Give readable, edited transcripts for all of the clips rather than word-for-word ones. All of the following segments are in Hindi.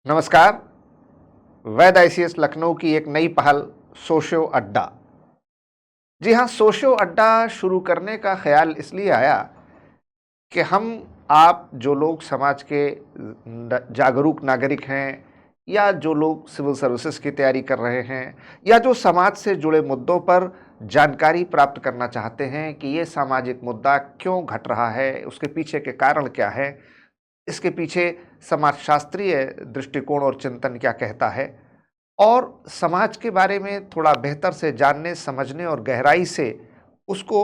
नमस्कार। वैद आईसीएस लखनऊ की एक नई पहल सोशो अड्डा। जी हाँ, सोशो अड्डा शुरू करने का ख्याल इसलिए आया कि हम आप जो लोग समाज के जागरूक नागरिक हैं या जो लोग सिविल सर्विसेज की तैयारी कर रहे हैं या जो समाज से जुड़े मुद्दों पर जानकारी प्राप्त करना चाहते हैं कि ये सामाजिक मुद्दा क्यों घट रहा है, उसके पीछे के कारण क्या है, इसके पीछे समाजशास्त्रीय दृष्टिकोण और चिंतन क्या कहता है, और समाज के बारे में थोड़ा बेहतर से जानने, समझने और गहराई से उसको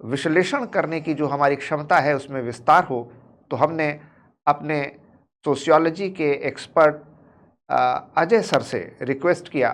विश्लेषण करने की जो हमारी क्षमता है उसमें विस्तार हो, तो हमने अपने सोशियोलॉजी के एक्सपर्ट अजय सर से रिक्वेस्ट किया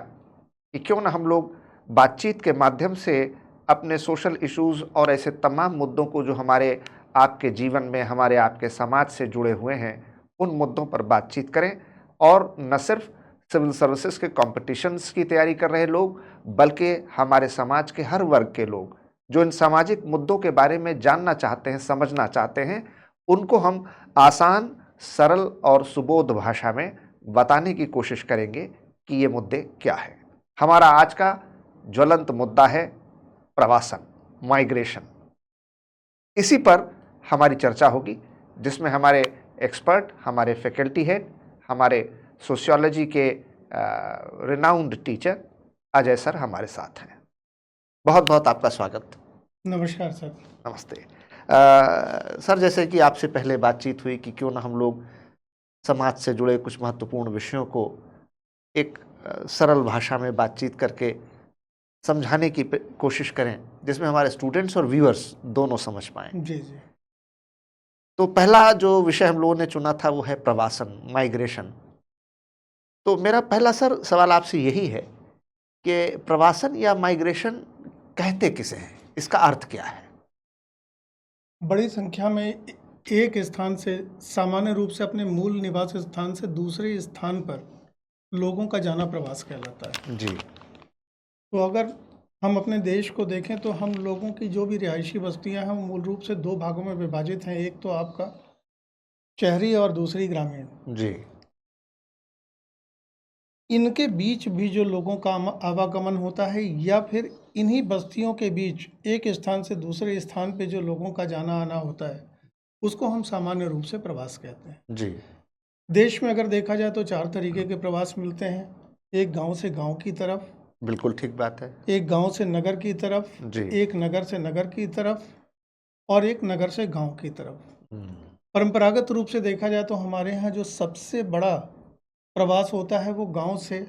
कि क्यों ना हम लोग बातचीत के माध्यम से अपने सोशल इश्यूज़ और ऐसे तमाम मुद्दों को जो हमारे आपके जीवन में, हमारे आपके समाज से जुड़े हुए हैं, उन मुद्दों पर बातचीत करें। और न सिर्फ सिविल सर्विसेज के कॉम्पिटिशन्स की तैयारी कर रहे लोग, बल्कि हमारे समाज के हर वर्ग के लोग जो इन सामाजिक मुद्दों के बारे में जानना चाहते हैं, समझना चाहते हैं, उनको हम आसान, सरल और सुबोध भाषा में बताने की कोशिश करेंगे कि ये मुद्दे क्या हैं। हमारा आज का ज्वलंत मुद्दा है प्रवासन, माइग्रेशन। इसी पर हमारी चर्चा होगी, जिसमें हमारे एक्सपर्ट, हमारे फैकल्टी हेड, हमारे सोशियोलॉजी के रिनाउंड टीचर अजय सर हमारे साथ हैं। बहुत बहुत आपका स्वागत। नमस्कार सर। नमस्ते। सर, जैसे कि आपसे पहले बातचीत हुई कि क्यों ना हम लोग समाज से जुड़े कुछ महत्वपूर्ण विषयों को एक सरल भाषा में बातचीत करके समझाने की कोशिश करें, जिसमें हमारे स्टूडेंट्स और व्यूअर्स दोनों समझ पाएँ। जी जी। तो पहला जो विषय हम लोगों ने चुना था वो है प्रवासन, माइग्रेशन। तो मेरा पहला सर सवाल आपसे यही है कि प्रवासन या माइग्रेशन कहते किसे हैं, इसका अर्थ क्या है? बड़ी संख्या में एक स्थान से, सामान्य रूप से अपने मूल निवास स्थान से दूसरे स्थान पर लोगों का जाना प्रवास कहलाता है। जी। तो अगर हम अपने देश को देखें तो हम लोगों की जो भी रिहायशी बस्तियां हैं वो मूल रूप से दो भागों में विभाजित हैं। एक तो आपका शहरी और दूसरी ग्रामीण। जी। इनके बीच भी जो लोगों का आवागमन होता है या फिर इन्हीं बस्तियों के बीच एक स्थान से दूसरे स्थान पे जो लोगों का जाना आना होता है, उसको हम सामान्य रूप से प्रवास कहते हैं। जी। देश में अगर देखा जाए तो 4 तरीके के प्रवास मिलते हैं। एक गांव से गांव की तरफ, बिल्कुल ठीक बात है। एक गांव से नगर की तरफ, जी। एक नगर से नगर की तरफ और एक नगर से गांव की तरफ। हम्म। परंपरागत रूप से देखा जाए तो हमारे यहाँ जो सबसे बड़ा प्रवास होता है वो गांव से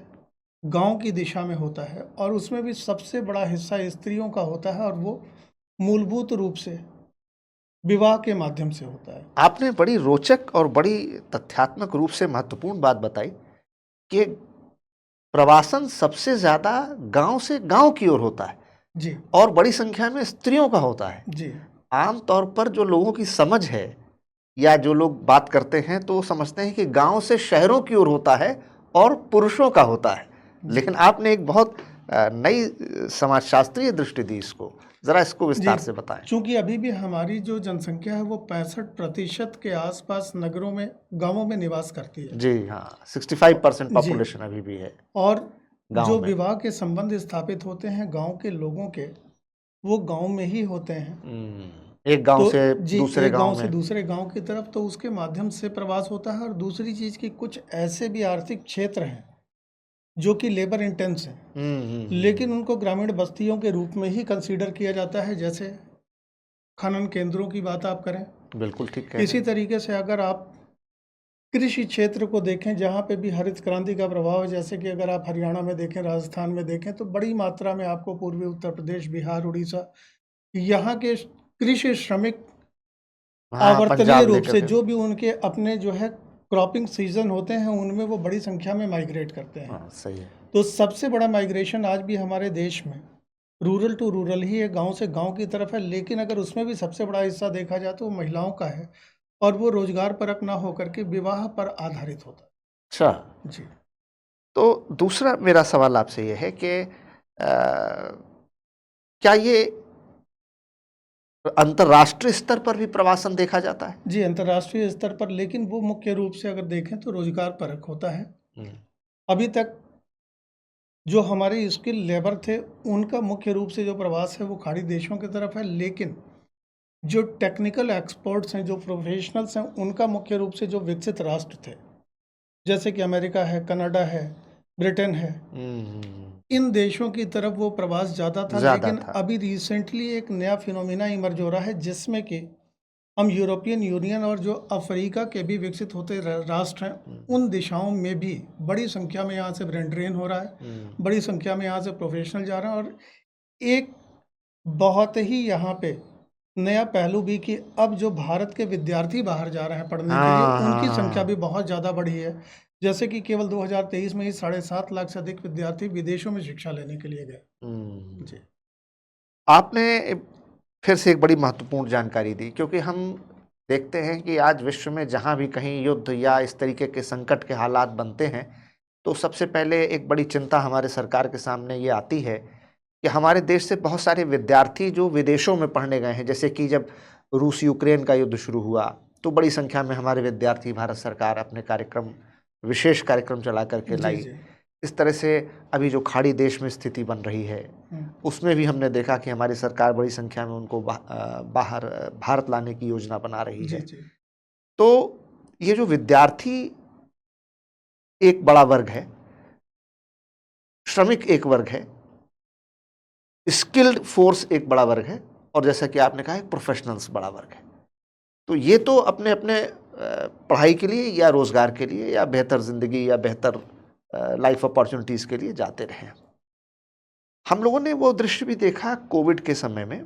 गांव की दिशा में होता है और उसमें भी सबसे बड़ा हिस्सा स्त्रियों का होता है और वो मूलभूत रूप से विवाह के माध्यम से होता है। आपने बड़ी रोचक और बड़ी तथ्यात्मक रूप से महत्वपूर्ण बात बताई कि प्रवासन सबसे ज्यादा गांव से गांव की ओर होता है जी और बड़ी संख्या में स्त्रियों का होता है। जी आमतौर पर जो लोगों की समझ है या जो लोग बात करते हैं तो समझते हैं कि गांव से शहरों की ओर होता है और पुरुषों का होता है, लेकिन आपने एक बहुत नई समाजशास्त्रीय दृष्टि दी इसको। जरा इसको जी। विस्तार से बताएं। चूंकि अभी भी हमारी जो जनसंख्या है वो 65% के आसपास नगरों में, गांवों में निवास करती है। जी हाँ, 65% जी। पॉपुलेशन अभी भी है और गांव जो में। विवाह के संबंध स्थापित होते हैं गांव के लोगों के, वो गांव में ही होते हैं। एक गांव तो से जी, दूसरे एक गांव गांव से में। दूसरे गांव की तरफ, तो उसके माध्यम से प्रवास होता है। और दूसरी चीज़ कि कुछ ऐसे भी आर्थिक क्षेत्र हैं जो कि लेबर इंटेंस हैं, लेकिन उनको ग्रामीण बस्तियों के रूप में ही कंसीडर किया जाता है। जैसे खनन केंद्रों की बात आप करें, बिल्कुल ठीक कह रहे इसी हैं। तरीके से अगर आप कृषि क्षेत्र को देखें जहाँ पे भी हरित क्रांति का प्रभाव है, जैसे कि अगर आप हरियाणा में देखें, राजस्थान में देखें, तो बड़ी मात्रा में आपको पूर्वी उत्तर प्रदेश, बिहार, उड़ीसा, यहाँ के कृषि श्रमिक हाँ, आवर्तनीय पंजाब रूप लेकर से के। जो भी उनके अपने जो है क्रॉपिंग सीजन होते हैं उनमें वो बड़ी संख्या में माइग्रेट करते हैं। हाँ, सही है। तो सबसे बड़ा माइग्रेशन आज भी हमारे देश में रूरल टू रूरल ही है, गांव से गांव की तरफ है। लेकिन अगर उसमें भी सबसे बड़ा हिस्सा देखा जाए तो वो महिलाओं का है और वो रोजगार परक ना होकर के विवाह पर आधारित होता अच्छा, है। जी तो दूसरा मेरा सवाल आपसे ये है कि क्या ये अंतर्राष्ट्रीय स्तर पर भी प्रवासन देखा जाता है? जी, अंतर्राष्ट्रीय स्तर पर, लेकिन वो मुख्य रूप से अगर देखें तो रोजगार परक होता है। अभी तक जो हमारे स्किल लेबर थे, उनका मुख्य रूप से जो प्रवास है वो खाड़ी देशों की तरफ है, लेकिन जो टेक्निकल एक्सपर्ट्स हैं, जो प्रोफेशनल्स हैं, उनका मुख्य रूप से जो विकसित राष्ट्र थे, जैसे कि अमेरिका है, कनाडा है, ब्रिटेन है, इन देशों की तरफ वो प्रवास ज़्यादा था। ज़्यादा लेकिन था। अभी रिसेंटली एक नया फिनोमिना इमर्ज हो रहा है, जिसमें कि हम यूरोपियन यूनियन और जो अफ्रीका के भी विकसित होते राष्ट्र हैं, उन दिशाओं में भी बड़ी संख्या में यहाँ से ब्रेन ड्रेन हो रहा है, बड़ी संख्या में यहाँ से प्रोफेशनल जा रहे हैं। और एक बहुत ही यहाँ पे नया पहलू भी कि अब जो भारत के विद्यार्थी बाहर जा रहे हैं पढ़ने के लिए, उनकी संख्या भी बहुत ज़्यादा बढ़ी है। जैसे कि केवल 2023 में ही 7.5 लाख से अधिक विद्यार्थी विदेशों में शिक्षा लेने के लिए गए। जी। आपने फिर से एक बड़ी महत्वपूर्ण जानकारी दी, क्योंकि हम देखते हैं कि आज विश्व में जहाँ भी कहीं युद्ध या इस तरीके के संकट के हालात बनते हैं, तो सबसे पहले एक बड़ी चिंता हमारे सरकार के सामने ये आती है कि हमारे देश से बहुत सारे विद्यार्थी जो विदेशों में पढ़ने गए हैं, जैसे कि जब रूस यूक्रेन का युद्ध शुरू हुआ तो बड़ी संख्या में हमारे विद्यार्थी भारत सरकार अपने कार्यक्रम, विशेष कार्यक्रम चला करके जी, लाई। जी। इस तरह से अभी जो खाड़ी देश में स्थिति बन रही है, उसमें भी हमने देखा कि हमारी सरकार बड़ी संख्या में उनको बाहर भारत लाने की योजना बना रही जी, है। जी। तो ये जो विद्यार्थी एक बड़ा वर्ग है, श्रमिक एक वर्ग है, स्किल्ड फोर्स एक बड़ा वर्ग है, और जैसा कि आपने कहा प्रोफेशनल्स बड़ा वर्ग है। तो ये तो अपने अपने पढ़ाई के लिए या रोजगार के लिए या बेहतर जिंदगी या बेहतर लाइफ अपॉर्चुनिटीज के लिए जाते रहे। हम लोगों ने वो दृश्य भी देखा कोविड के समय में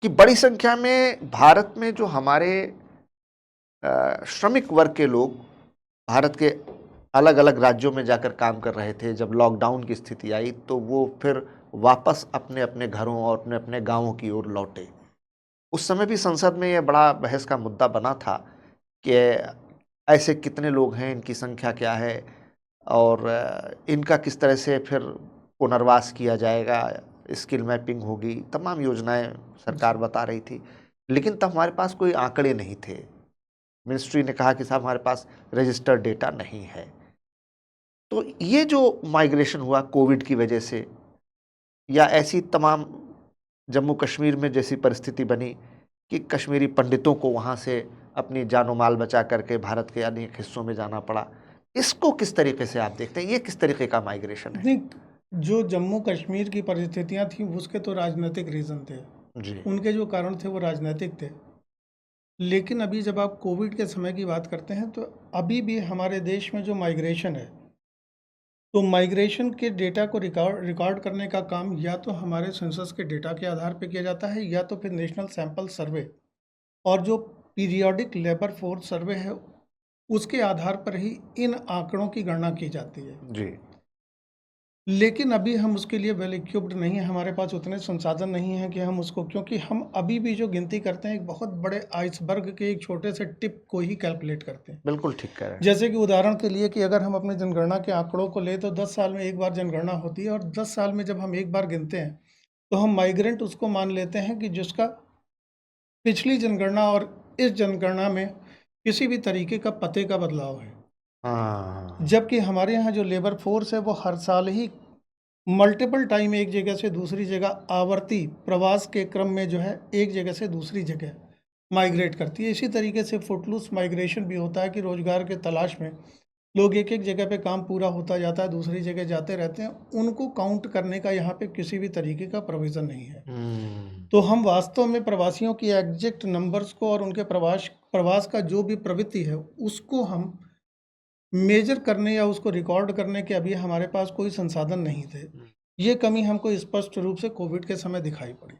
कि बड़ी संख्या में भारत में जो हमारे श्रमिक वर्ग के लोग भारत के अलग अलग राज्यों में जाकर काम कर रहे थे, जब लॉकडाउन की स्थिति आई तो वो फिर वापस अपने अपने घरों और अपने अपने गांवों की ओर लौटे। उस समय भी संसद में यह बड़ा बहस का मुद्दा बना था कि ऐसे कितने लोग हैं, इनकी संख्या क्या है और इनका किस तरह से फिर पुनर्वास किया जाएगा, स्किल मैपिंग होगी, तमाम योजनाएं सरकार बता रही थी। लेकिन तब हमारे पास कोई आंकड़े नहीं थे। मिनिस्ट्री ने कहा कि साहब हमारे पास रजिस्टर्ड डेटा नहीं है। तो ये जो माइग्रेशन हुआ कोविड की वजह से, या ऐसी तमाम जम्मू कश्मीर में जैसी परिस्थिति बनी कि कश्मीरी पंडितों को वहाँ से अपनी जानो माल बचा करके भारत के अनेक हिस्सों में जाना पड़ा, इसको किस तरीके से आप देखते हैं? ये किस तरीके का माइग्रेशन है? नहीं, जो जम्मू कश्मीर की परिस्थितियां थी उसके तो राजनीतिक रीज़न थे, जी। उनके जो कारण थे वो राजनीतिक थे। लेकिन अभी जब आप कोविड के समय की बात करते हैं तो अभी भी हमारे देश में जो माइग्रेशन है, तो माइग्रेशन के डेटा को रिकॉर्ड करने का काम या तो हमारे सेंसस के डेटा के आधार पर किया जाता है, या तो फिर नेशनल सैंपल सर्वे और जो पीरियोडिक लेबर फोर्स सर्वे है उसके आधार पर ही इन आंकड़ों की गणना की जाती है। जी। लेकिन अभी हम उसके लिए वेल इक्विप्ड नहीं हैं, हमारे पास उतने संसाधन नहीं हैं कि हम उसको, क्योंकि हम अभी भी जो गिनती करते हैं एक बहुत बड़े आइसबर्ग के एक छोटे से टिप को ही कैलकुलेट करते हैं। बिल्कुल ठीक कह रहे हैं। जैसे कि उदाहरण के लिए कि अगर हम अपने जनगणना के आंकड़ों को लें तो 10 साल में एक बार जनगणना होती है, और 10 साल में जब हम एक बार गिनते हैं तो हम माइग्रेंट उसको मान लेते हैं कि जिसका पिछली जनगणना और इस जनगणना में किसी भी तरीके का पते का बदलाव है। हाँ। जबकि हमारे यहाँ जो लेबर फोर्स है वो हर साल ही मल्टीपल टाइम एक जगह से दूसरी जगह आवर्ती प्रवास के क्रम में जो है एक जगह से दूसरी जगह माइग्रेट करती है। इसी तरीके से फुटलूस माइग्रेशन भी होता है कि रोजगार के तलाश में लोग एक एक जगह पे काम पूरा होता जाता है, दूसरी जगह जाते रहते हैं, उनको काउंट करने का यहाँ पे किसी भी तरीके का प्रोविज़न नहीं है। तो हम वास्तव में प्रवासियों की एग्जैक्ट नंबर्स को और उनके प्रवास का जो भी प्रवृत्ति है उसको हम मेजर करने या उसको रिकॉर्ड करने के अभी हमारे पास कोई संसाधन नहीं थे। ये कमी हमको स्पष्ट रूप से कोविड के समय दिखाई पड़ी।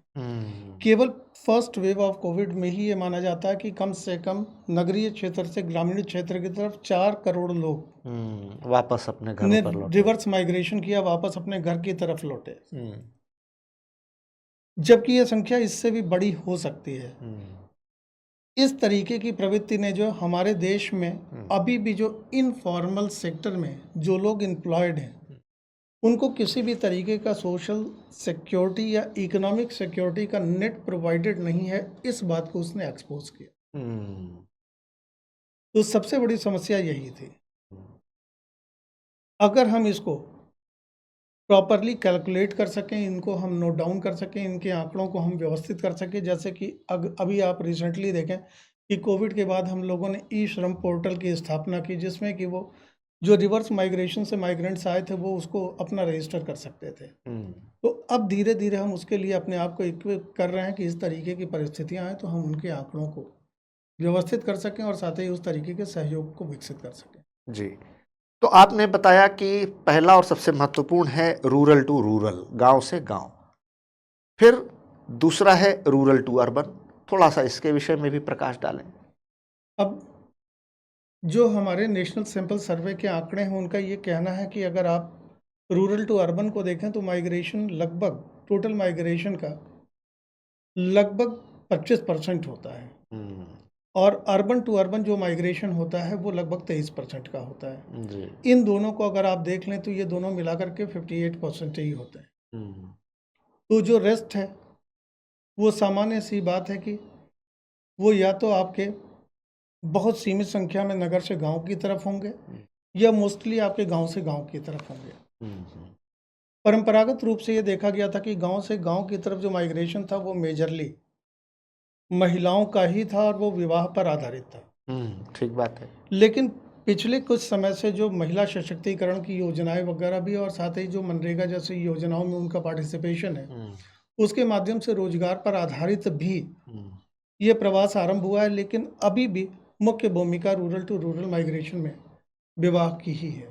केवल फर्स्ट वेव ऑफ कोविड में ही ये माना जाता है कि कम से कम नगरीय क्षेत्र से ग्रामीण क्षेत्र की तरफ 4 करोड़ लोग वापस अपने घरों ने पर लौटे। रिवर्स माइग्रेशन किया, वापस अपने घर की तरफ लौटे। जबकि ये संख्या इससे भी बड़ी हो सकती है। इस तरीके की प्रवृत्ति ने जो हमारे देश में अभी भी जो इनफॉर्मल सेक्टर में जो लोग एम्प्लॉयड हैं उनको किसी भी तरीके का सोशल सिक्योरिटी या इकोनॉमिक सिक्योरिटी का नेट प्रोवाइडेड नहीं है, इस बात को उसने एक्सपोज किया। तो सबसे बड़ी समस्या यही थी। अगर हम इसको प्रॉपरली कैलकुलेट कर सकें, इनको हम नोट डाउन कर सकें, इनके आंकड़ों को हम व्यवस्थित कर सकें, जैसे कि अभी आप रिसेंटली देखें कि कोविड के बाद हम लोगों ने ई श्रम पोर्टल की स्थापना की, जिसमें कि वो जो रिवर्स माइग्रेशन से माइग्रेंट्स आए थे वो उसको अपना रजिस्टर कर सकते थे। तो अब धीरे धीरे हम उसके लिए अपने आप को इक्विप कर रहे हैं कि इस तरीके की परिस्थितियां आए तो हम उनके आंकड़ों को व्यवस्थित कर सकें और साथ ही उस तरीके के सहयोग को विकसित कर सकें। जी, तो आपने बताया कि पहला और सबसे महत्वपूर्ण है रूरल टू रूरल, गांव से गांव। फिर दूसरा है रूरल टू अर्बन। थोड़ा सा इसके विषय में भी प्रकाश डालें। अब जो हमारे नेशनल सैंपल सर्वे के आंकड़े हैं उनका ये कहना है कि अगर आप रूरल टू अर्बन को देखें तो माइग्रेशन लगभग टोटल माइग्रेशन का लगभग 25% होता है और अर्बन टू अर्बन जो माइग्रेशन होता है वो लगभग 23% का होता है। जी। इन दोनों को अगर आप देख लें तो ये दोनों मिलाकर के 58% ही होते हैं। तो जो रेस्ट है वो सामान्य सी बात है कि वो या तो आपके बहुत सीमित संख्या में नगर से गांव की तरफ होंगे या मोस्टली आपके गांव से गांव की तरफ होंगे। परंपरागत रूप से ये देखा गया था कि गांव से गांव की तरफ जो माइग्रेशन था वो मेजरली महिलाओं का ही था और वो विवाह पर आधारित था। ठीक बात है। लेकिन पिछले कुछ समय से जो महिला सशक्तिकरण की योजनाएं वगैरह भी और साथ ही जो मनरेगा जैसी योजनाओं में उनका पार्टिसिपेशन है उसके माध्यम से रोजगार पर आधारित भी ये प्रवास आरंभ हुआ है। लेकिन अभी भी मुख्य भूमिका रूरल टू रूरल माइग्रेशन में विवाह की ही है।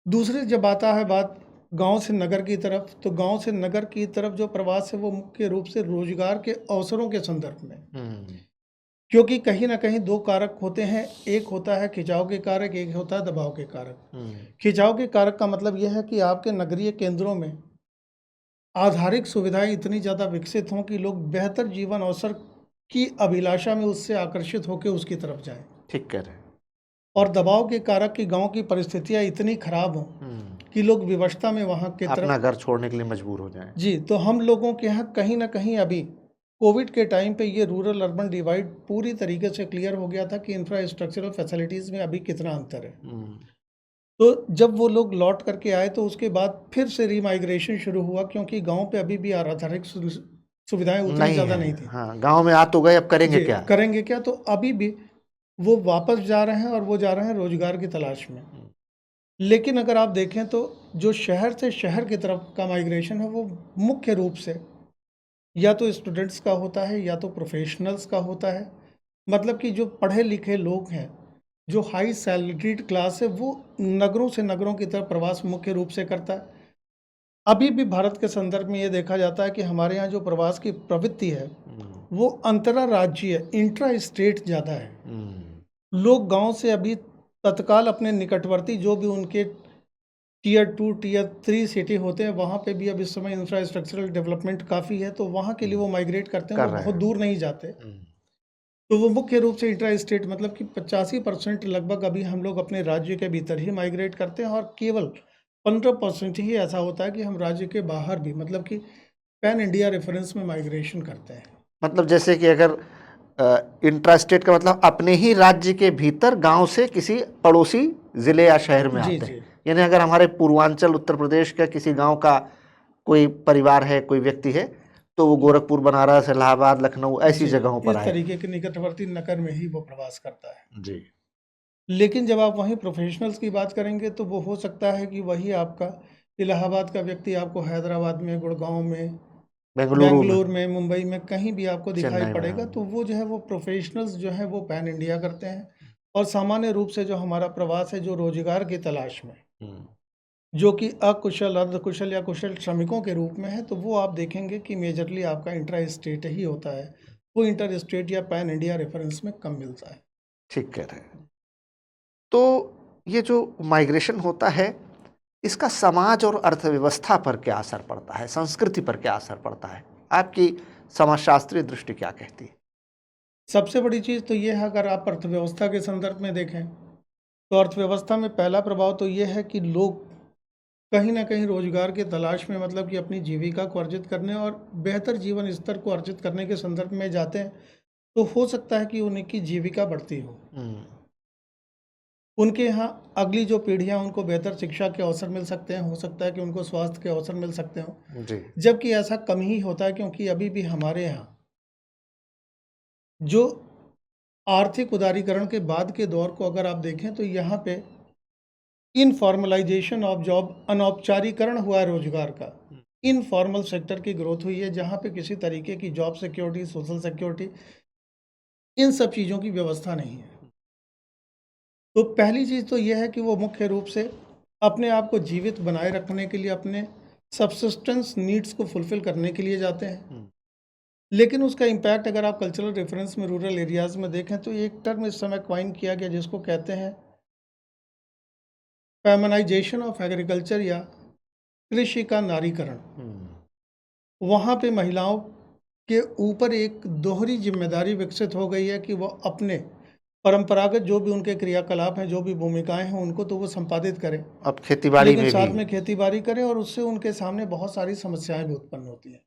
दूसरी जब आता है बात गांव से नगर की तरफ, तो गांव से नगर की तरफ जो प्रवास है वो मुख्य रूप से रोजगार के अवसरों के संदर्भ में, क्योंकि कहीं ना कहीं दो कारक होते हैं, एक होता है खिंचाव के कारक, एक होता है दबाव के कारक। खिंचाव के कारक का मतलब यह है कि आपके नगरीय केंद्रों में आधारिक सुविधाएं इतनी ज़्यादा विकसित हों कि लोग बेहतर जीवन अवसर की अभिलाषा में उससे आकर्षित होकर उसकी तरफ जाएं। ठीक कह रहे हैं। और दबाव के कारक की गांव की परिस्थितियां इतनी खराब हों कि लोग विवशता में वहां के अपना तरफ घर छोड़ने के लिए मजबूर हो जाएं। जी, तो हम लोगों के यहाँ कहीं ना कहीं अभी कोविड के टाइम पे ये रूरल अर्बन डिवाइड पूरी तरीके से क्लियर हो गया था कि इंफ्रास्ट्रक्चरल फैसिलिटीज़ में अभी कितना अंतर है। तो जब वो लोग लौट करके आए तो उसके बाद फिर से रीमाइग्रेशन शुरू हुआ, क्योंकि गांव पे अभी भी आधारिक सुविधाएं उतनी ज़्यादा नहीं थी। हाँ, गांव में आ तो गए, अब करेंगे क्या? करेंगे क्या, तो अभी भी वो वापस जा रहे हैं और वो जा रहे हैं रोजगार की तलाश में। लेकिन अगर आप देखें तो जो शहर से शहर की तरफ का माइग्रेशन है वो मुख्य रूप से या तो स्टूडेंट्स का होता है या तो प्रोफेशनल्स का होता है। मतलब कि जो पढ़े लिखे लोग हैं, जो हाई सैलरीड क्लास है, वो नगरों से नगरों की तरफ प्रवास मुख्य रूप से करता है। अभी भी भारत के संदर्भ में ये देखा जाता है कि हमारे यहाँ जो प्रवास की प्रवृत्ति है वो अंतर्राज्यीय इंट्रा स्टेट ज़्यादा है। लोग गांव से अभी तत्काल अपने निकटवर्ती जो भी उनके टीयर 2 टीयर 3 सिटी होते हैं वहाँ पे भी अब इस समय इंफ्रास्ट्रक्चरल डेवलपमेंट काफ़ी है, तो वहाँ के लिए वो माइग्रेट करते हैं, वो बहुत दूर नहीं जाते। तो वो मुख्य रूप से इंट्रा स्टेट मतलब कि 85% लगभग अभी हम लोग अपने राज्य के भीतर ही माइग्रेट करते हैं और केवल 15% ही ऐसा होता है कि हम राज्य के बाहर भी मतलब कि पैन इंडिया रेफरेंस में माइग्रेशन करते हैं। मतलब जैसे कि अगर इंट्रा स्टेट का मतलब अपने ही राज्य के भीतर गांव से किसी पड़ोसी जिले या शहर में आते हैं। यानी अगर हमारे पूर्वांचल उत्तर प्रदेश का किसी गांव का कोई परिवार है, कोई व्यक्ति है, तो वो गोरखपुर, बनारस, इलाहाबाद, लखनऊ ऐसी जगहों पर इस आए। तरीके के निकटवर्ती नगर में ही वो प्रवास करता है जी। लेकिन जब आप वहीं प्रोफेशनल्स की बात करेंगे तो वो हो सकता है कि वही आपका इलाहाबाद का व्यक्ति आपको हैदराबाद में, गुड़गांव में, बेंगलुरु में, मुंबई में कहीं भी आपको दिखाई पड़ेगा। तो वो जो है वो प्रोफेशनल्स जो है वो पैन इंडिया करते हैं और सामान्य रूप से जो हमारा प्रवास है जो रोजगार की तलाश में, जो कि अकुशल, अर्धकुशल या कुशल श्रमिकों के रूप में है, तो वो आप देखेंगे कि मेजरली आपका इंट्रा स्टेट ही होता है। वो इंटर स्टेट या पैन इंडिया रेफरेंस में कम मिलता है। ठीक कह रहे हैं। तो ये जो माइग्रेशन होता है इसका समाज और अर्थव्यवस्था पर क्या असर पड़ता है, संस्कृति पर क्या असर पड़ता है, आपकी समाजशास्त्रीय दृष्टि क्या कहती है? सबसे बड़ी चीज़ तो ये है, अगर आप अर्थव्यवस्था के संदर्भ में देखें तो अर्थव्यवस्था में पहला प्रभाव तो ये है कि लोग कहीं ना कहीं रोजगार की तलाश में मतलब कि अपनी जीविका को अर्जित करने और बेहतर जीवन स्तर को अर्जित करने के संदर्भ में जाते हैं, तो हो सकता है कि उनकी जीविका बढ़ती हो। उनके यहाँ अगली जो पीढ़ियाँ उनको बेहतर शिक्षा के अवसर मिल सकते हैं, हो सकता है कि उनको स्वास्थ्य के अवसर मिल सकते हों, जी। जबकि ऐसा कम ही होता है क्योंकि अभी भी हमारे यहाँ जो आर्थिक उदारीकरण के बाद के दौर को अगर आप देखें तो यहाँ पे इनफॉर्मलाइजेशन ऑफ जॉब, अनौपचारिकरण हुआ है रोजगार का। इनफॉर्मल सेक्टर की ग्रोथ हुई है जहाँ पे किसी तरीके की जॉब सिक्योरिटी, सोशल सिक्योरिटी, इन सब चीज़ों की व्यवस्था नहीं है। तो पहली चीज़ तो यह है कि वो मुख्य रूप से अपने आप को जीवित बनाए रखने के लिए, अपने सब्सिस्टेंस नीड्स को फुलफिल करने के लिए जाते हैं। लेकिन उसका इम्पैक्ट अगर आप कल्चरल रेफरेंस में रूरल एरियाज़ में देखें तो एक टर्म इस समय क्वाइन किया गया जिसको कहते हैं फेमनाइजेशन ऑफ एग्रीकल्चर या कृषि का नारीकरण। वहाँ पे महिलाओं के ऊपर एक दोहरी जिम्मेदारी विकसित हो गई है कि वो अपने परंपरागत जो भी उनके क्रियाकलाप हैं, जो भी भूमिकाएं हैं, उनको तो वो संपादित करें, अब खेती-बाड़ी लेकिन में साथ भी में खेती-बाड़ी करें और उससे उनके सामने बहुत सारी समस्याएं भी उत्पन्न होती हैं।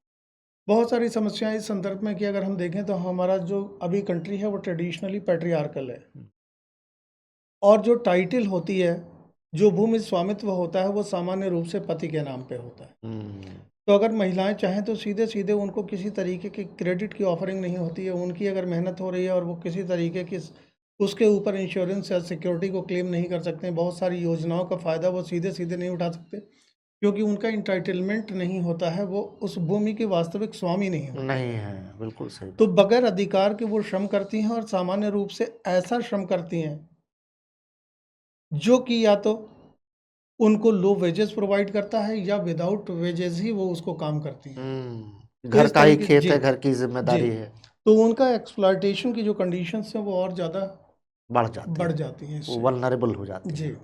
बहुत सारी समस्याएं इस संदर्भ में कि अगर हम देखें तो हमारा जो अभी कंट्री है वो ट्रेडिशनली पैट्रियार्कल है और जो टाइटल होती है, जो भूमि स्वामित्व होता है, वो सामान्य रूप से पति के नाम पे होता है। हुँ, तो अगर महिलाएं चाहें तो सीधे-सीधे उनको किसी तरीके की क्रेडिट की ऑफरिंग नहीं होती है। उनकी अगर मेहनत हो रही है और वो किसी तरीके की उसके ऊपर इंश्योरेंस या सिक्योरिटी को क्लेम नहीं कर सकते हैं, बहुत सारी योजनाओं का फ़ायदा वो सीधे-सीधे नहीं उठा सकते, क्योंकि उनका एंटाइटलमेंट नहीं होता है, वो उस भूमि के वास्तविक स्वामी नहीं होते। नहीं है, बिल्कुल सही तो बात। बगैर अधिकार के वो श्रम करती हैं और सामान्य रूप से ऐसा श्रम करती हैं, जो कि या तो उनको लो वेजेस प्रोवाइड करता है या विदाउट वेजेस ही वो उसको काम करती हैं। तो घर इस का ही तरीके खेत जी, है, घर की जी। ज़िम्मेदारी है, तो उनका एक्सप्लॉयटेशन की जो कंडीशंस हैं वो और ज़्यादा बढ़ जाती बढ़ है, जाती हैं वो इससे। वल्नरेबल हो जाती जी, हैं।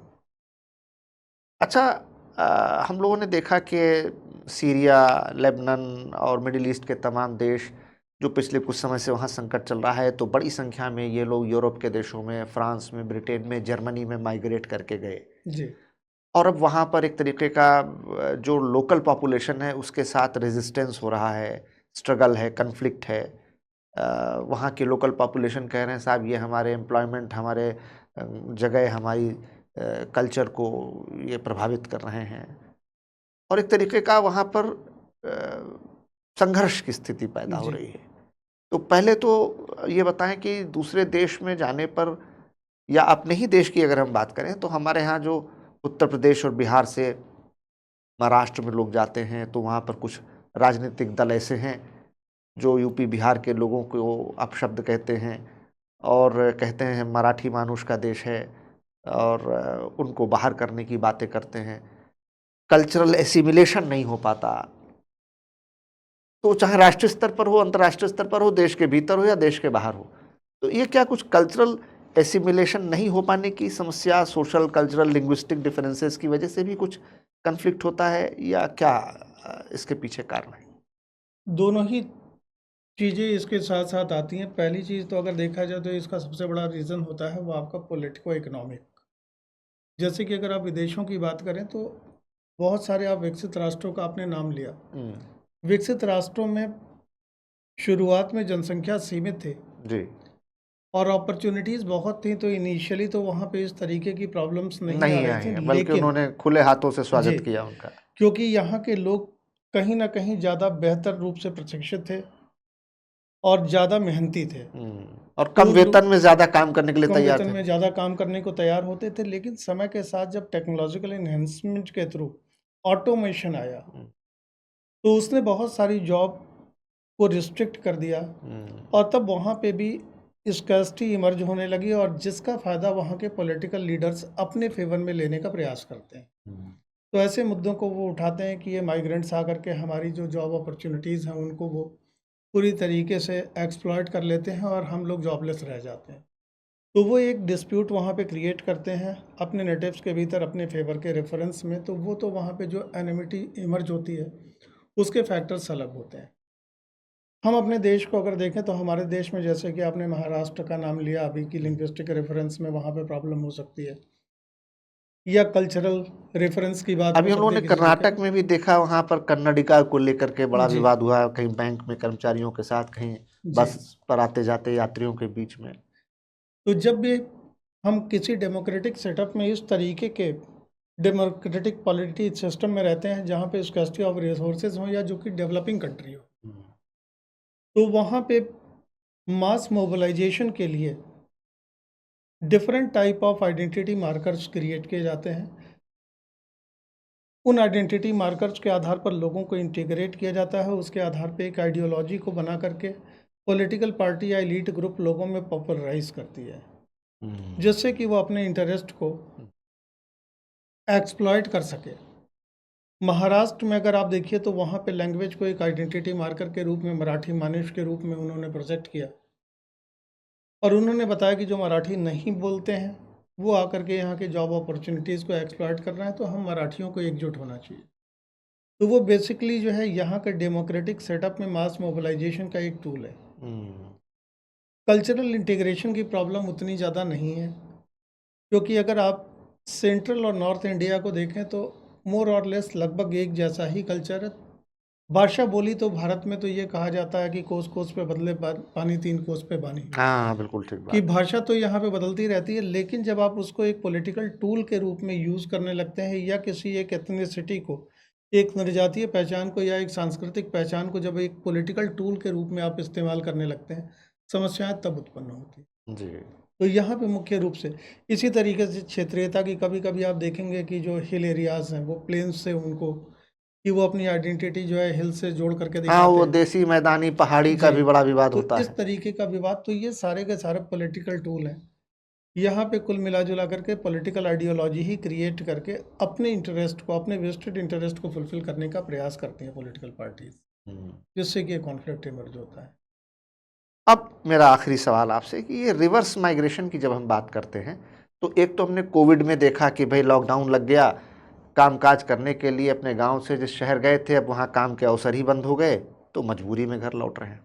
अच्छा हम लोगों ने देखा कि सीरिया, लेबनान और मिडिल ईस्ट के तमाम देश जो पिछले कुछ समय से वहाँ संकट चल रहा है, तो बड़ी संख्या में ये लोग यूरोप के देशों में, फ्रांस में, ब्रिटेन में, जर्मनी में माइग्रेट करके गए जी, और अब वहाँ पर एक तरीके का जो लोकल पॉपुलेशन है, उसके साथ रेजिस्टेंस हो रहा है, स्ट्रगल है, कॉन्फ्लिक्ट है। वहाँ के लोकल पॉपुलेशन कह रहे हैं, साहब ये हमारे एम्प्लॉयमेंट, हमारे जगह, हमारी कल्चर को ये प्रभावित कर रहे हैं और एक तरीके का वहाँ पर संघर्ष की स्थिति पैदा हो जी। रही है। तो पहले तो ये बताएं कि दूसरे देश में जाने पर या अपने ही देश की अगर हम बात करें तो हमारे यहाँ जो उत्तर प्रदेश और बिहार से महाराष्ट्र में लोग जाते हैं तो वहाँ पर कुछ राजनीतिक दल ऐसे हैं जो यूपी बिहार के लोगों को अपशब्द कहते हैं और कहते हैं मराठी मानुष का देश है और उनको बाहर करने की बातें करते हैं। कल्चरल एसिमिलेशन नहीं हो पाता, तो चाहे राष्ट्रीय स्तर पर हो, अंतर्राष्ट्रीय स्तर पर हो, देश के भीतर हो या देश के बाहर हो। तो ये क्या कुछ कल्चरल एसिमिलेशन नहीं हो पाने की समस्या, सोशल, कल्चरल, लिंग्विस्टिक डिफरेंसेस की वजह से भी कुछ कॉन्फ्लिक्ट होता है या क्या इसके पीछे कारण है? दोनों ही चीज़ें इसके साथ-साथ आती हैं। पहली चीज़ तो अगर देखा जाए तो इसका सबसे बड़ा रीज़न होता है वो आपका पॉलिटिको इकोनॉमिक। जैसे कि अगर आप विदेशों की बात करें तो बहुत सारे आप विकसित राष्ट्रों का आपने नाम लिया। हुँ, विकसित राष्ट्रों में शुरुआत में जनसंख्या सीमित थी जी। और अपॉर्च्युनिटीज़ बहुत थी, तो इनिशियली तो वहाँ पे इस तरीके की प्रॉब्लम्स नहीं आ नहीं रही आई थी। है, बल्कि लेकिन उन्होंने खुले हाथों से जी, स्वागत किया उनका। क्योंकि यहाँ के लोग कहीं न कहीं ज़्यादा बेहतर रूप से प्रशिक्षित थे और ज़्यादा मेहनती थे। और तो कम उन वेतन लोग में ज़्यादा काम करने के लिए कम तैयार वेतन थे। में ज़्यादा काम करने को तैयार होते थे, लेकिन समय के साथ जब टेक्नोलॉजिकल एनहांसमेंट के थ्रू ऑटोमेशन आया, हुँ, तो उसने बहुत सारी जॉब को रिस्ट्रिक्ट कर दिया हुँ, और तब वहाँ पे भी स्कैर्सिटी इमर्ज होने लगी और जिसका फ़ायदा वहाँ के पॉलिटिकल लीडर्स अपने फ़ेवर में लेने का प्रयास करते हैं। हुँ, तो ऐसे मुद्दों को वो उठाते हैं कि ये माइग्रेंट्स आकर के हमारी जो जॉब अपॉर्च्युनिटीज़ हैं, उनको वो पूरी तरीके से एक्सप्लॉइट कर लेते हैं और हम लोग जॉबलेस रह जाते हैं। तो वो एक डिस्प्यूट वहाँ पे क्रिएट करते हैं अपने नेटिव्स के भीतर अपने फेवर के रेफरेंस में, तो वो तो वहाँ पे जो एनिमिटी इमर्ज होती है उसके फैक्टर्स अलग होते हैं। हम अपने देश को अगर देखें तो हमारे देश में जैसे कि आपने महाराष्ट्र का नाम लिया अभी की लिंग्विस्टिक रेफरेंस में, वहाँ पे प्रॉब्लम हो सकती है या कल्चरल रेफरेंस की बात हो अभी हम लोगों सकती ने है किसी जगह। कर्नाटक में भी देखा, वहाँ पर कन्नडिगा को लेकर के बड़ा जी, विवाद हुआ, कहीं बैंक में कर्मचारियों के साथ, कहीं जी। बस पर आते-जाते यात्रियों के बीच में। तो जब भी हम किसी डेमोक्रेटिक सेटअप में इस तरीके के डेमोक्रेटिक पॉलिटी सिस्टम में रहते हैं जहाँ पे स्कैर्सिटी ऑफ रिसोर्सेज हो या जो कि डेवलपिंग कंट्री हो, तो वहाँ पे मास मोबिलाइजेशन के लिए different type of identity markers create किए जाते हैं। उन आइडेंटिटी मार्कर्स के आधार पर लोगों को इंटीग्रेट किया जाता है, उसके आधार पे एक आइडियोलॉजी को बना करके पॉलिटिकल पार्टी या एलीट ग्रुप लोगों में पॉपुलराइज करती है, जिससे कि वो अपने इंटरेस्ट को एक्सप्लॉइट कर सके। महाराष्ट्र में अगर आप देखिए तो वहाँ पे लैंग्वेज को एक आइडेंटिटी मार्कर के रूप में मराठी मानिश के रूप में उन्होंने प्रोजेक्ट किया और उन्होंने बताया कि जो मराठी नहीं बोलते हैं वो आकर के यहाँ के जॉब अपॉर्चुनिटीज़ को एक्सप्लॉइट कर रहे हैं, तो हम मराठियों को एकजुट होना चाहिए। तो वो बेसिकली जो है यहाँ के डेमोक्रेटिक सेटअप में मास मोबिलाइजेशन का एक टूल है। कल्चरल इंटीग्रेशन की प्रॉब्लम उतनी ज़्यादा नहीं है, क्योंकि अगर आप सेंट्रल और नॉर्थ इंडिया को देखें तो मोर और लेस लगभग एक जैसा ही कल्चर है। भाषा बोली तो भारत में तो ये कहा जाता है कि कोस कोस पे बदले पानी, तीन कोस पे पानी, हाँ बिल्कुल ठीक कि बात। भाषा तो यहाँ पे बदलती रहती है, लेकिन जब आप उसको एक पॉलिटिकल टूल के रूप में यूज़ करने लगते हैं या किसी एक एथनिसिटी को, एक निर्जातीय पहचान को या एक सांस्कृतिक पहचान को जब एक पॉलिटिकल टूल के रूप में आप इस्तेमाल करने लगते हैं, समस्याएं तब उत्पन्न होती हैं। जी। तो यहाँ पे मुख्य रूप से इसी तरीके से क्षेत्रीयता की कभी कभी आप देखेंगे कि जो हिल एरियाज़ हैं वो प्लेन्स से उनको कि वो अपनी आइडेंटिटी जो है हिल से जोड़ करके हाँ, दिखाते वो हैं। देसी मैदानी पहाड़ी का जी, भी बड़ा विवाद तो होता इस है। तरीके का विवाद, तो ये सारे के सारे पॉलिटिकल टूल हैं। यहाँ पे कुल मिला जुला करके पॉलिटिकल आइडियोलॉजी ही क्रिएट करके अपने इंटरेस्ट को, अपने वेस्टेड इंटरेस्ट को फुलफिल करने का प्रयास करती हैं पॉलिटिकल पार्टीज, जिससे कि कॉन्फ्लिक्ट इमर्ज होता है। अब मेरा आखिरी सवाल आपसे कि ये रिवर्स माइग्रेशन की जब हम बात करते हैं तो एक तो हमने कोविड में देखा कि भाई लॉकडाउन लग गया, कामकाज करने के लिए अपने गांव से जिस शहर गए थे अब वहां काम के अवसर ही बंद हो गए, तो मजबूरी में घर लौट रहे हैं।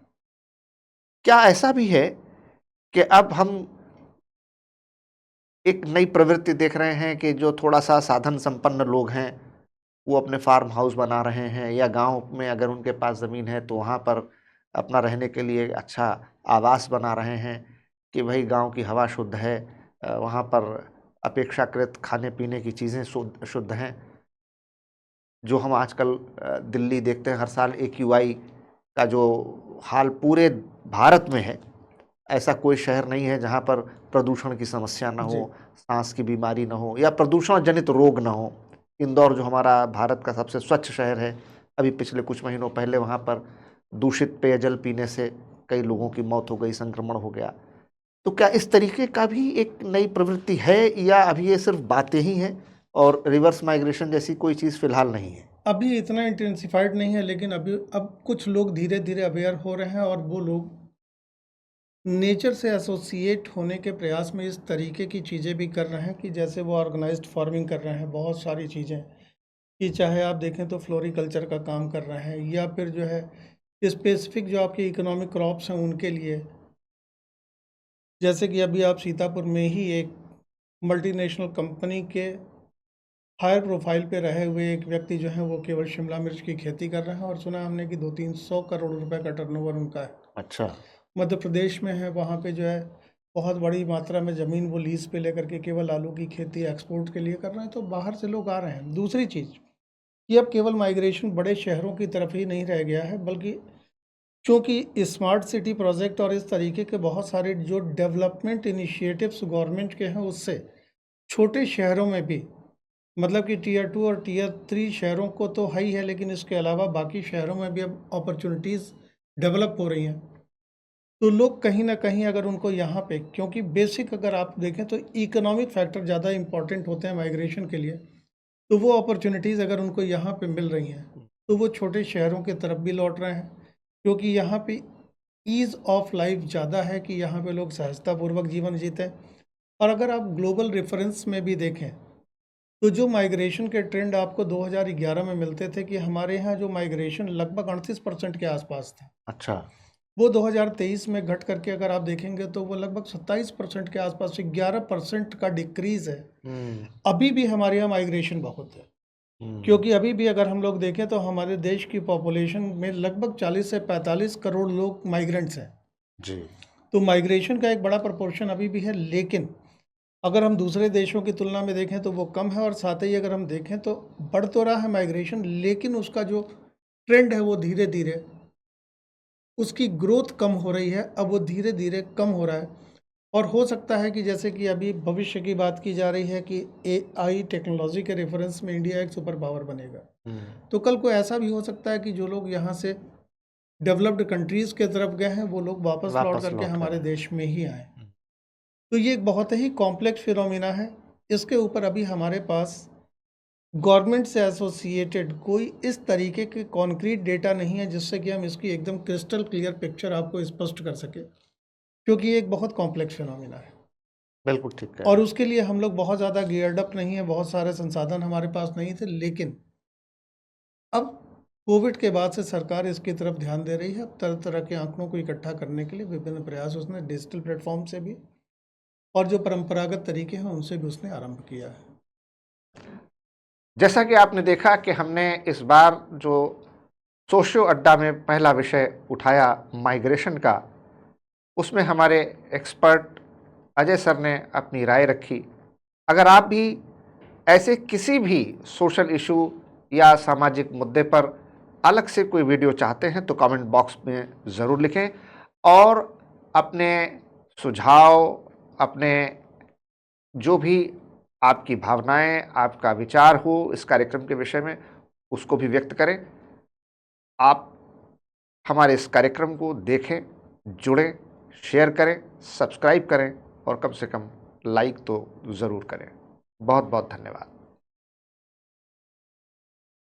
क्या ऐसा भी है कि अब हम एक नई प्रवृत्ति देख रहे हैं कि जो थोड़ा सा साधन संपन्न लोग हैं वो अपने फार्म हाउस बना रहे हैं, या गांव में अगर उनके पास ज़मीन है तो वहाँ पर अपना रहने के लिए अच्छा आवास बना रहे हैं कि भाई गांव की हवा शुद्ध है, वहाँ पर अपेक्षाकृत खाने पीने की चीज़ें शुद्ध शुद्ध हैं। जो हम आजकल दिल्ली देखते हैं हर साल AQI का जो हाल पूरे भारत में है, ऐसा कोई शहर नहीं है जहाँ पर प्रदूषण की समस्या ना जी, हो, सांस की बीमारी ना हो या प्रदूषण जनित रोग ना हो। इंदौर जो हमारा भारत का सबसे स्वच्छ शहर है, अभी पिछले कुछ महीनों पहले वहाँ पर दूषित पेयजल पीने से कई लोगों की मौत हो गई, संक्रमण हो गया। तो क्या इस तरीके का भी एक नई प्रवृत्ति है या अभी ये सिर्फ बातें ही हैं और रिवर्स माइग्रेशन जैसी कोई चीज़ फिलहाल नहीं है? अभी इतना इंटेंसिफाइड नहीं है, लेकिन अभी अब कुछ लोग धीरे धीरे अवेयर हो रहे हैं और वो लोग नेचर से एसोसिएट होने के प्रयास में इस तरीके की चीज़ें भी कर रहे हैं कि जैसे वो ऑर्गेनाइज्ड फार्मिंग कर रहे हैं, बहुत सारी चीज़ें कि चाहे आप देखें तो फ्लोरिकल्चर का काम कर रहे हैं, या फिर जो है स्पेसिफिक जो आपके इकोनॉमिक क्रॉप्स हैं उनके लिए, जैसे कि अभी आप सीतापुर में ही एक मल्टीनेशनल कंपनी के हायर प्रोफाइल पे रहे हुए एक व्यक्ति जो है वो केवल शिमला मिर्च की खेती कर रहे हैं, और सुना हमने कि 200-300 करोड़ रुपए का टर्नओवर उनका है। अच्छा। मध्य प्रदेश में है, वहाँ पे जो है बहुत बड़ी मात्रा में ज़मीन वो लीज़ पे लेकर के केवल आलू की खेती एक्सपोर्ट के लिए कर रहे हैं, तो बाहर से लोग आ रहे हैं। दूसरी चीज़ कि अब केवल माइग्रेशन बड़े शहरों की तरफ ही नहीं रह गया है, बल्कि चूँकि स्मार्ट सिटी प्रोजेक्ट और इस तरीके के बहुत सारे जो डेवलपमेंट इनिशिएटिव्स गवर्नमेंट के हैं, उससे छोटे शहरों में भी, मतलब कि टियर 2 और टियर 3 शहरों को तो है ही है, लेकिन इसके अलावा बाकी शहरों में भी अब अपॉर्चुनिटीज़ डेवलप हो रही हैं। तो लोग कहीं न कहीं अगर उनको यहाँ पे, क्योंकि बेसिक अगर आप देखें तो इकोनॉमिक फैक्टर ज़्यादा इम्पोर्टेंट होते हैं माइग्रेशन के लिए, तो वो अपॉर्चुनिटीज़ अगर उनको यहाँ पे मिल रही हैं, तो वो छोटे शहरों की तरफ भी लौट रहे हैं, क्योंकि यहाँ पे ईज़ ऑफ लाइफ ज़्यादा है कि यहाँ पे लोग सहजतापूर्वक जीवन जीते हैं। और अगर आप ग्लोबल रेफरेंस में भी देखें तो जो माइग्रेशन के ट्रेंड आपको 2011 में मिलते थे कि हमारे यहाँ जो माइग्रेशन लगभग 38% के आसपास था, अच्छा। वो 2023 में घट करके अगर आप देखेंगे तो वो लगभग 27% के आसपास से 11% का डिक्रीज़ है। अभी भी हमारे यहाँ माइग्रेशन बहुत है, क्योंकि अभी भी अगर हम लोग देखें तो हमारे देश की पॉपुलेशन में लगभग 40 से 45 करोड़ लोग माइग्रेंट्स हैं। जी। तो माइग्रेशन का एक बड़ा प्रोपोर्शन अभी भी है, लेकिन अगर हम दूसरे देशों की तुलना में देखें तो वो कम है, और साथ ही अगर हम देखें तो बढ़ तो रहा है माइग्रेशन, लेकिन उसका जो ट्रेंड है वो धीरे धीरे, उसकी ग्रोथ कम हो रही है, अब वो धीरे धीरे कम हो रहा है। और हो सकता है कि जैसे कि अभी भविष्य की बात की जा रही है कि एआई टेक्नोलॉजी के रेफरेंस में इंडिया एक सुपर पावर बनेगा, तो कल को ऐसा भी हो सकता है कि जो लोग यहाँ से डेवलप्ड कंट्रीज़ के तरफ गए हैं वो लोग वापस लौट वापस करके लौट हमारे कर देश में ही आए। तो ये एक बहुत ही कॉम्प्लेक्स फिनोमिना है। इसके ऊपर अभी हमारे पास गवर्नमेंट से एसोसिएटेड कोई इस तरीके के कॉन्क्रीट डेटा नहीं है जिससे कि हम इसकी एकदम क्रिस्टल क्लियर पिक्चर आपको स्पष्ट कर सके, क्योंकि ये एक बहुत कॉम्प्लेक्स फिनोमिना है बिल्कुल ठीक और है। उसके लिए हम लोग बहुत ज़्यादा गियर्ड अप नहीं है, बहुत सारे संसाधन हमारे पास नहीं थे। लेकिन अब कोविड के बाद से सरकार इसकी तरफ ध्यान दे रही है। अब तरह तरह के आंकड़ों को इकट्ठा करने के लिए विभिन्न प्रयास उसने डिजिटल प्लेटफॉर्म से भी और जो परंपरागत तरीके हैं उनसे भी उसने आरंभ किया है। जैसा कि आपने देखा कि हमने इस बार जो सोशियो अड्डा में पहला विषय उठाया माइग्रेशन का, उसमें हमारे एक्सपर्ट अजय सर ने अपनी राय रखी। अगर आप भी ऐसे किसी भी सोशल इशू या सामाजिक मुद्दे पर अलग से कोई वीडियो चाहते हैं तो कमेंट बॉक्स में ज़रूर लिखें और अपने सुझाव, अपने जो भी आपकी भावनाएं, आपका विचार हो इस कार्यक्रम के विषय में, उसको भी व्यक्त करें। आप हमारे इस कार्यक्रम को देखें, जुड़ें, शेयर करें, सब्सक्राइब करें और कम से कम लाइक तो ज़रूर करें। बहुत बहुत धन्यवाद।